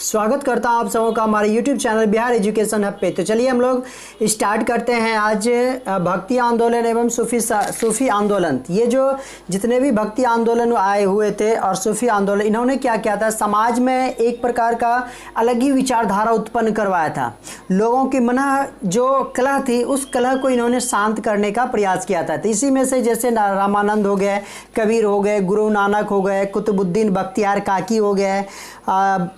स्वागत करता हूं आप सबों का हमारे YouTube channel Bihar education hub पे। तो चलिए हम लोग स्टार्ट करते हैं आज भक्ति आंदोलन एवं सूफी आंदोलन। ये जो जितने भी भक्ति आंदोलन आए हुए थे और सूफी आंदोलन, इन्होंने क्या किया था, समाज में एक प्रकार का अलग ही विचारधारा उत्पन्न करवाया था। लोगों की मन जो कलह थी उस कलह को इन्होंने शांत करने का प्रयास किया था। तो इसी में से जैसे रामानंद हो गए, कबीर हो गए, गुरु नानक हो गए, कुतुबुद्दीन बख्तियार काकी हो गए,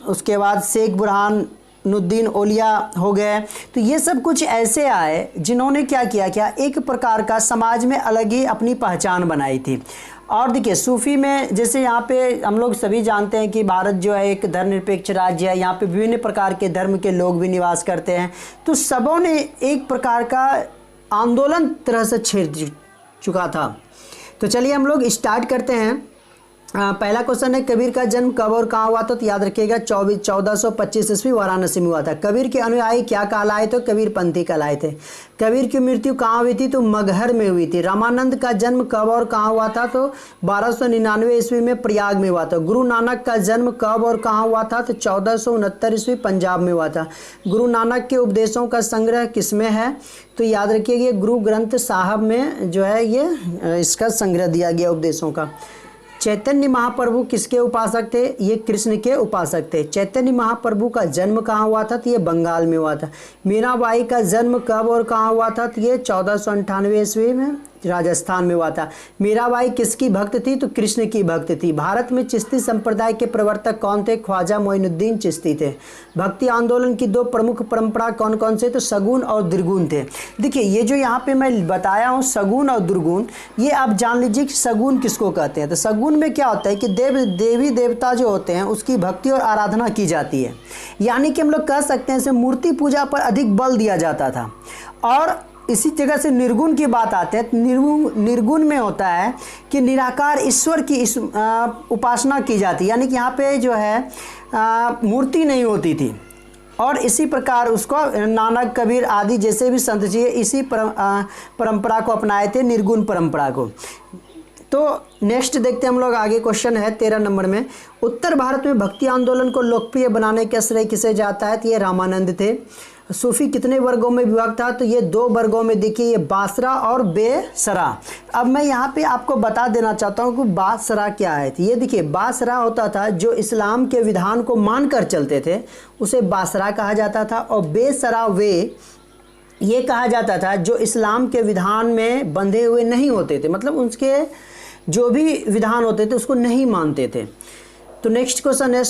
उसके बाद शेख बुरहानुद्दीन औलिया हो गए। तो ये सब कुछ ऐसे आए जिन्होंने क्या किया एक प्रकार का समाज में अलग ही अपनी पहचान बनाई थी। और देखिए सूफी में जैसे यहाँ पे हम लोग सभी जानते हैं कि भारत जो है एक धर्मनिरपेक्ष राज्य है, यहाँ पे विभिन्न प्रकार के धर्म के लोग भी निवास करते हैं। तो सबों ने एक प्रकार का आंदोलन तरह से छेड़ चुका था। तो चलिए हम लोग स्टार्ट करते हैं। पहला क्वेश्चन है, कबीर का जन्म कब और कहाँ हुआ था? तो याद रखिएगा 1425 ईस्वी वाराणसी में हुआ था। कबीर के अनुयायी क्या कहलाए? तो कबीर पंथी कहलाए थे। कबीर की मृत्यु कहाँ हुई थी? तो मगहर में हुई थी। रामानंद का जन्म कब और कहाँ हुआ था? तो 1299 ईस्वी में प्रयाग में हुआ था। गुरु नानक का जन्म कब और कहाँ हुआ था? तो 1469 ईस्वी पंजाब में हुआ था। गुरु नानक के उपदेशों का संग्रह किसमें है? तो याद रखिए ये गुरु ग्रंथ साहब में जो है ये इसका संग्रह दिया गया उपदेशों का। चैतन्य महाप्रभु किसके उपासक थे? ये कृष्ण के उपासक थे। चैतन्य महाप्रभु का जन्म कहाँ हुआ था? तो ये बंगाल में हुआ था। मीराबाई का जन्म कब और कहाँ हुआ था? तो ये 1498 ईस्वी में राजस्थान में हुआ था। मीराबाई किसकी भक्त थी? तो कृष्ण की भक्त थी। भारत में चिश्ती संप्रदाय के प्रवर्तक कौन थे? ख्वाजा मोइनुद्दीन चिश्ती थे। भक्ति आंदोलन की दो प्रमुख परंपरा कौन कौन से? तो सगुन और दुर्गुण थे। देखिए ये जो यहाँ पे मैं बताया हूँ सगुन और दुर्गुण, ये आप जान लीजिए कि सगुन किसको कहते हैं। तो सगुन में क्या होता है कि देवी देवता जो होते हैं उसकी भक्ति और आराधना की जाती है, यानी कि हम लोग कह सकते हैं इसे मूर्ति पूजा पर अधिक बल दिया जाता था। और इसी जगह से निर्गुण की बात आते हैं। निर्गुण में होता है कि निराकार ईश्वर की उपासना की जाती है, यानी कि यहाँ पे जो है मूर्ति नहीं होती थी। और इसी प्रकार उसको नानक कबीर आदि जैसे भी संत जी इसी परंपरा को अपनाए थे, निर्गुण परंपरा को। तो नेक्स्ट देखते हैं हम लोग आगे। क्वेश्चन है 13 नंबर में, उत्तर भारत में भक्ति आंदोलन को लोकप्रिय बनाने का श्रेय किसे जाता है? तो ये रामानंद थे। सूफी कितने वर्गों में विभाग था? तो ये 2 वर्गों में। देखिए ये बासरा और बेसरा। अब मैं यहाँ पे आपको बता देना चाहता हूँ कि बासरा क्या है। तो ये देखिए बासरा होता था जो इस्लाम के विधान को मानकर चलते थे, उसे बासरा कहा जाता था। और बेसरा वे ये कहा जाता था जो इस्लाम के विधान में बंधे हुए नहीं होते थे, मतलब उनके जो भी विधान होते थे उसको नहीं मानते थे। तो नेक्स्ट क्वेश्चन है,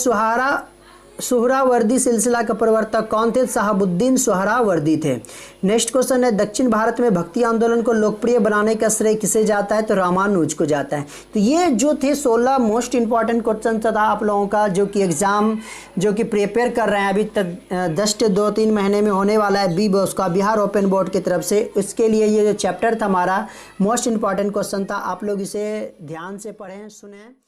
सुहरावर्दी सिलसिला का प्रवर्तक कौन थे? शहाबुद्दीन सुहरावर्दी थे। नेक्स्ट क्वेश्चन है, दक्षिण भारत में भक्ति आंदोलन को लोकप्रिय बनाने का श्रेय किसे जाता है? तो रामानुज को जाता है। तो ये जो थे 16 मोस्ट इंपॉर्टेंट क्वेश्चन था आप लोगों का, जो कि एग्जाम जो कि प्रिपेयर कर रहे हैं अभी तक 10 से 2-3 महीने में होने वाला है बी बॉस का, बिहार ओपन बोर्ड की तरफ से। इसके लिए ये जो चैप्टर था हमारा मोस्ट इंपॉर्टेंट क्वेश्चन था, आप लोग इसे ध्यान से पढ़ें, सुनें।